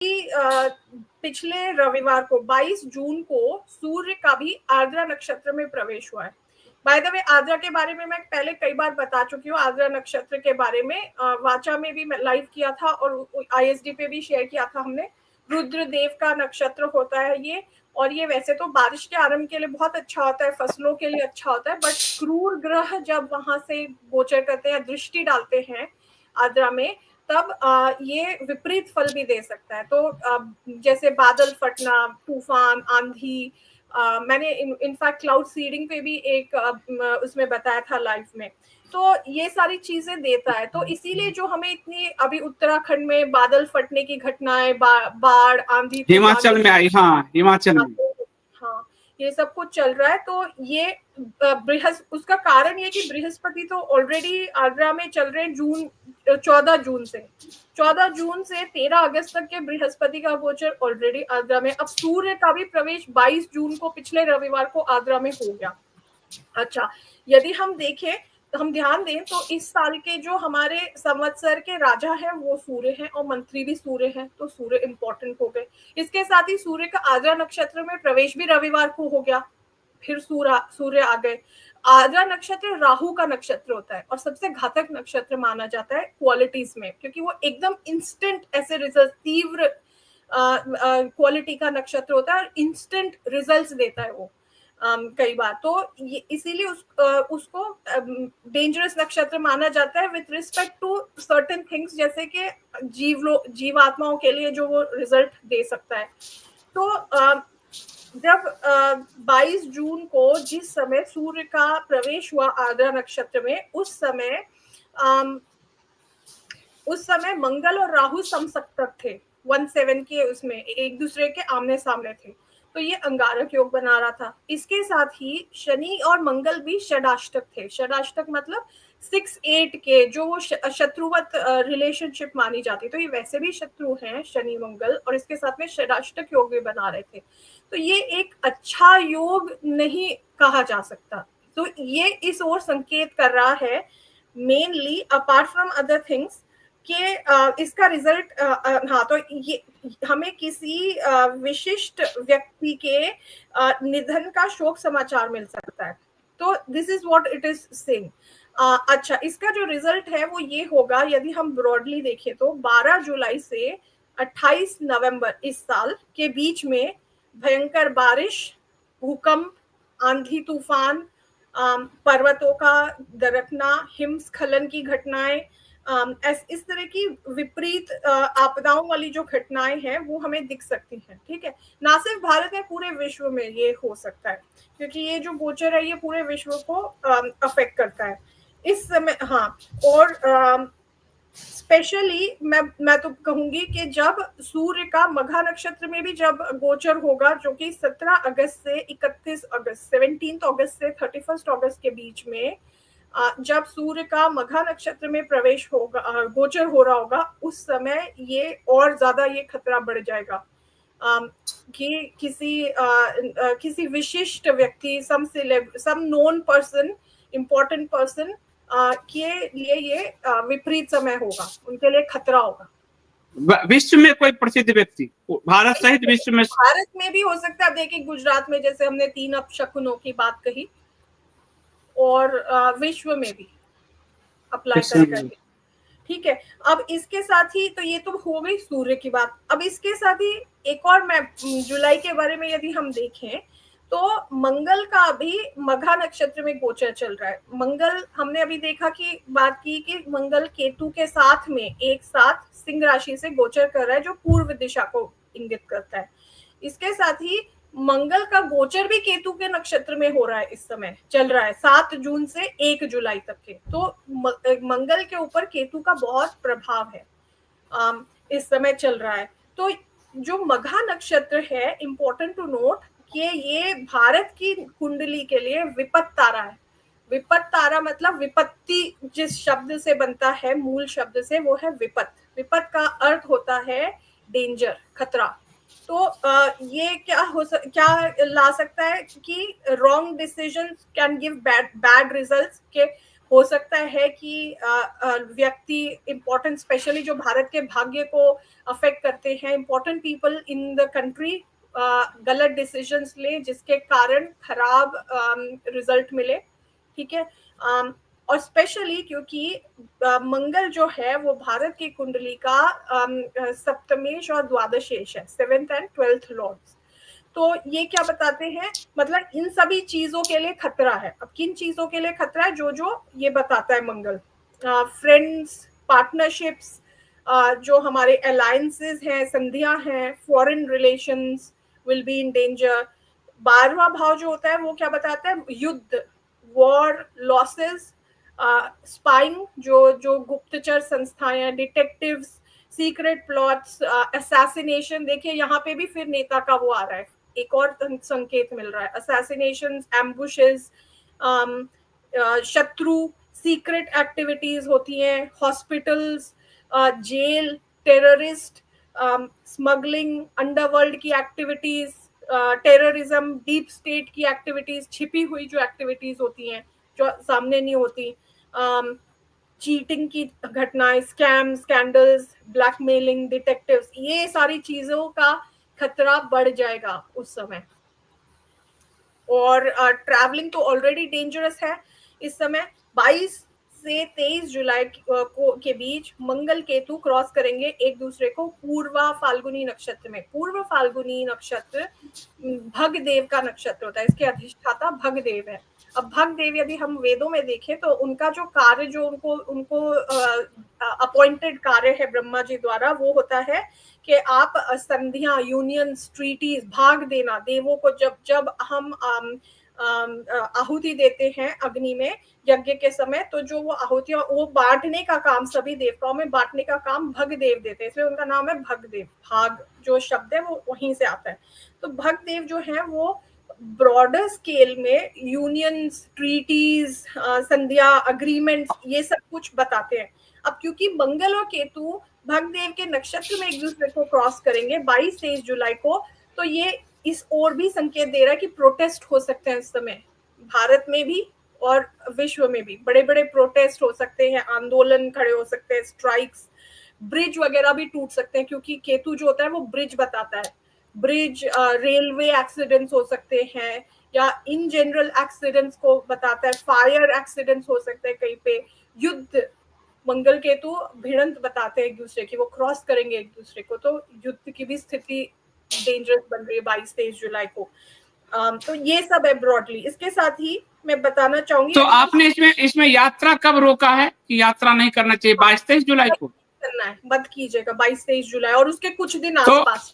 पिछले रविवार को 22 जून को सूर्य का भी आर्द्रा नक्षत्र में प्रवेश हुआ है। बाय द वे आर्द्रा के बारे में मैं पहले कई बार बता चुकी हूँ। आर्द्रा नक्षत्र के बारे में वाचा में भी लाइव किया था और आईएसडी पे भी शेयर किया था हमने। रुद्रदेव का नक्षत्र होता है ये, और ये वैसे तो बारिश के आरंभ के लिए बहुत अच्छा होता है, फसलों के लिए अच्छा होता है, बट क्रूर ग्रह जब वहां से गोचर करते हैं, दृष्टि डालते हैं आर्द्रा में, तब ये विपरीत फल भी दे सकता है। तो जैसे बादल फटना, तूफान, आंधी, मैंने इनफैक्ट क्लाउड सीडिंग पे भी एक उसमें बताया था लाइव में। तो ये सारी चीजें देता है। तो इसीलिए जो हमें इतनी अभी उत्तराखंड में बादल फटने की घटनाएं, बाढ़, आंधी, हिमाचल में आई, हाँ हिमाचल में, हाँ ये सब कुछ चल रहा है। तो ये उसका कारण ये कि बृहस्पति तो ऑलरेडी आर्द्रा में चल रहे जून 14 जून से 13 अगस्त तक के बृहस्पति का गोचर ऑलरेडी आर्द्रा में। अब सूर्य का भी प्रवेश 22 जून को पिछले रविवार को आर्द्रा में हो गया। अच्छा, यदि हम देखें, हम ध्यान दें तो इस साल के जो हमारे संवत्सर के राजा हैं वो सूर्य हैं और मंत्री भी सूर्य हैं, तो सूर्य इंपॉर्टेंट हो गए। इसके साथ ही सूर्य का आर्द्रा नक्षत्र में प्रवेश भी रविवार को हो गया, फिर सूर्य आ गए। आर्द्रा नक्षत्र राहु का नक्षत्र होता है और सबसे घातक नक्षत्र माना जाता है क्वालिटीज में, क्योंकि वो एकदम इंस्टेंट ऐसे रिजल्ट, तीव्र क्वालिटी का नक्षत्र होता है और इंस्टेंट रिजल्ट्स देता है वो कई बार। तो इसीलिए उसको डेंजरस नक्षत्र माना जाता है with respect to certain things, जैसे कि जीवात्माओं के लिए जो वो रिजल्ट दे सकता है। तो जब 22 जून को जिस समय सूर्य का प्रवेश हुआ आर्द्रा नक्षत्र में, उस समय मंगल और राहु समसप्तक थे 17 के, उसमें एक दूसरे के आमने सामने थे, तो ये अंगारक योग बना रहा था। इसके साथ ही शनि और मंगल भी षडाष्टक थे। षडाष्टक मतलब 6-8 के, जो वो शत्रुवत रिलेशनशिप मानी जाती, तो ये वैसे भी शत्रु हैं शनि मंगल, और इसके साथ में षडाष्टक योग भी बना रहे थे। तो ये एक अच्छा योग नहीं कहा जा सकता। तो ये इस ओर संकेत कर रहा है mainly, apart from other things, कि इसका रिजल्ट, हाँ, तो ये हमें किसी विशिष्ट व्यक्ति के निधन का शोक समाचार मिल सकता है। तो this is what it is saying. अच्छा, इसका जो रिजल्ट है वो ये होगा, यदि हम ब्रॉडली देखें तो 12 जुलाई से 28 नवंबर इस साल के बीच में भयंकर बारिश, भूकंप, आंधी तूफान, पर्वतों का दरकना, हिमस्खलन की घटनाएं, इस तरह की विपरीत आपदाओं वाली जो घटनाएं हैं वो हमें दिख सकती हैं। ठीक है, ना सिर्फ भारत में, पूरे विश्व में ये हो सकता है, क्योंकि ये जो गोचर है ये पूरे विश्व को अफेक्ट करता है इस समय। हाँ, और स्पेशली मैं तो कहूंगी कि जब सूर्य का मघा नक्षत्र में भी जब गोचर होगा, जो कि 17 अगस्त से 31 अगस्त, 17 अगस्त से 31 अगस्त के बीच में, जब सूर्य का मघा नक्षत्र में प्रवेश होगा, गोचर हो रहा होगा, उस समय ये और ज्यादा ये खतरा बढ़ जाएगा कि किसी विशिष्ट व्यक्ति, some known person, important person के लिए ये विपरीत समय होगा, उनके लिए खतरा होगा। विश्व में कोई प्रसिद्ध व्यक्ति, भारत सहित विश्व में? भारत में भी हो सकता है। देखिए, गुजरात में जैसे हमने 3 अपशकुनों की बात कही, और विश्व में भी अप्लाई करेगा। ठीक है, अब इसके साथ ही, तो ये तो हो गई सूर्य की बात। अब इसके साथ ही एक और, मैं जुलाई के बारे में यदि हम देखें तो मंगल का भी मघा नक्षत्र में गोचर चल रहा है। मंगल, हमने अभी देखा कि बात की कि मंगल केतु के साथ में एक साथ सिंह राशि से गोचर कर रहा है, जो पूर्व दिशा को इंगित करता है। इसके साथ ही मंगल का गोचर भी केतु के नक्षत्र में हो रहा है, इस समय चल रहा है 7 जून से 1 जुलाई तक के। तो मंगल के ऊपर केतु का बहुत प्रभाव है इस समय चल रहा है। तो जो मघा नक्षत्र है, इंपॉर्टेंट टू नोट कि ये भारत की कुंडली के लिए विपत्त तारा है। विपत्त तारा मतलब विपत्ति जिस शब्द से बनता है, मूल शब्द से, वो है विपत्त। विपत्त का अर्थ होता है डेंजर, खतरा। तो ये क्या ला सकता है कि wrong decision can give bad results, के हो सकता है कि व्यक्ति इम्पोर्टेंट, स्पेशली जो भारत के भाग्य को अफेक्ट करते हैं, important people in the country गलत डिसीजंस ले जिसके कारण खराब रिजल्ट मिले, ठीक है। और स्पेशली क्योंकि मंगल जो है वो भारत की कुंडली का सप्तमेश और द्वादशेश है, 7th and 12th लॉर्ड्स। तो ये क्या बताते हैं, मतलब इन सभी चीजों के लिए खतरा है। अब किन चीजों के लिए खतरा है, जो जो ये बताता है मंगल, फ्रेंड्स, पार्टनरशिप्स, जो हमारे अलायंसेस हैं, संधियां हैं, foreign relations will be in danger. 12वां भाव जो होता है वो क्या बताता है, युद्ध, वॉर, लॉसेस, स्पाइंग, जो जो गुप्तचर संस्थाएं, डिटेक्टिव्स, सीक्रेट प्लॉट्स, असैसिनेशन। देखिए यहाँ पे भी फिर नेता का वो आ रहा है, एक और संकेत मिल रहा है, असैसिनेशंस, एम्बुशेस, शत्रु, सीक्रेट एक्टिविटीज होती हैं, hospitals, jail, terrorist, smuggling, underworld की एक्टिविटीज, टेररिज्म, डीप स्टेट की एक्टिविटीज, छिपी हुई जो एक्टिविटीज होती हैं जो सामने नहीं होती, चीटिंग की घटनाएं, स्कैम, स्कैंडल्स, ब्लैकमेलिंग, डिटेक्टिव्स, ये सारी चीजों का खतरा बढ़ जाएगा उस समय। और ट्रैवलिंग तो ऑलरेडी डेंजरस है इस समय। 22 से 23 जुलाई के बीच मंगल केतु क्रॉस करेंगे एक दूसरे को पूर्वा फाल्गुनी नक्षत्र में। पूर्व फाल्गुनी नक्षत्र भगदेव का नक्षत्र होता है, इसके अधिष्ठाता भगदेव है। अब भगदेव यदि हम वेदों में देखें तो उनका जो कार्य, जो उनको उनको अपॉइंटेड कार्य है ब्रह्मा जी द्वारा, वो होता है कि आप संधियां, यूनियंस, ट्रीटीज, भाग देना। देवों को जब जब हम आहुति देते हैं अग्नि में यज्ञ के समय, तो जो वो आहुतियां, वो बांटने का काम, सभी देवताओं में बांटने का काम भगदेव देते हैं, इसलिए उनका नाम है भगदेव। भाग जो शब्द है वो वहीं से आता है। तो भगदेव जो है वो ब्रॉडर स्केल में यूनियंस, ट्रीटीज, संधिया, अग्रीमेंट्स, ये सब कुछ बताते हैं। अब क्योंकि मंगल और केतु भगदेव के नक्षत्र में एक दूसरे को क्रॉस करेंगे 22-23 जुलाई को, तो ये इस ओर भी संकेत दे रहा है कि प्रोटेस्ट हो सकते हैं इस समय, भारत में भी और विश्व में भी बड़े बड़े प्रोटेस्ट हो सकते हैं, आंदोलन खड़े हो सकते हैं, स्ट्राइक्स, ब्रिज वगैरह भी टूट सकते हैं, क्योंकि केतु जो होता है वो ब्रिज बताता है। ब्रिज, रेलवे एक्सीडेंट्स हो सकते हैं, या इन जनरल एक्सीडेंट्स को बताता है, फायर एक्सीडेंट्स हो सकते हैं कहीं पे, युद्ध, मंगल केतु भिड़ंत बताते हैं एक दूसरे की, वो क्रॉस करेंगे एक दूसरे को, तो युद्ध की भी स्थिति डेंजरस बन रही है 22-23 जुलाई को। तो ये सब है ब्रॉडली। इसके साथ ही मैं बताना चाहूंगी, तो आपने इसमें यात्रा कब रोका है कि यात्रा नहीं करना चाहिए 22-23 जुलाई को? करना है, मत कीजिएगा 22-23 जुलाई और उसके कुछ दिन तो आसपास।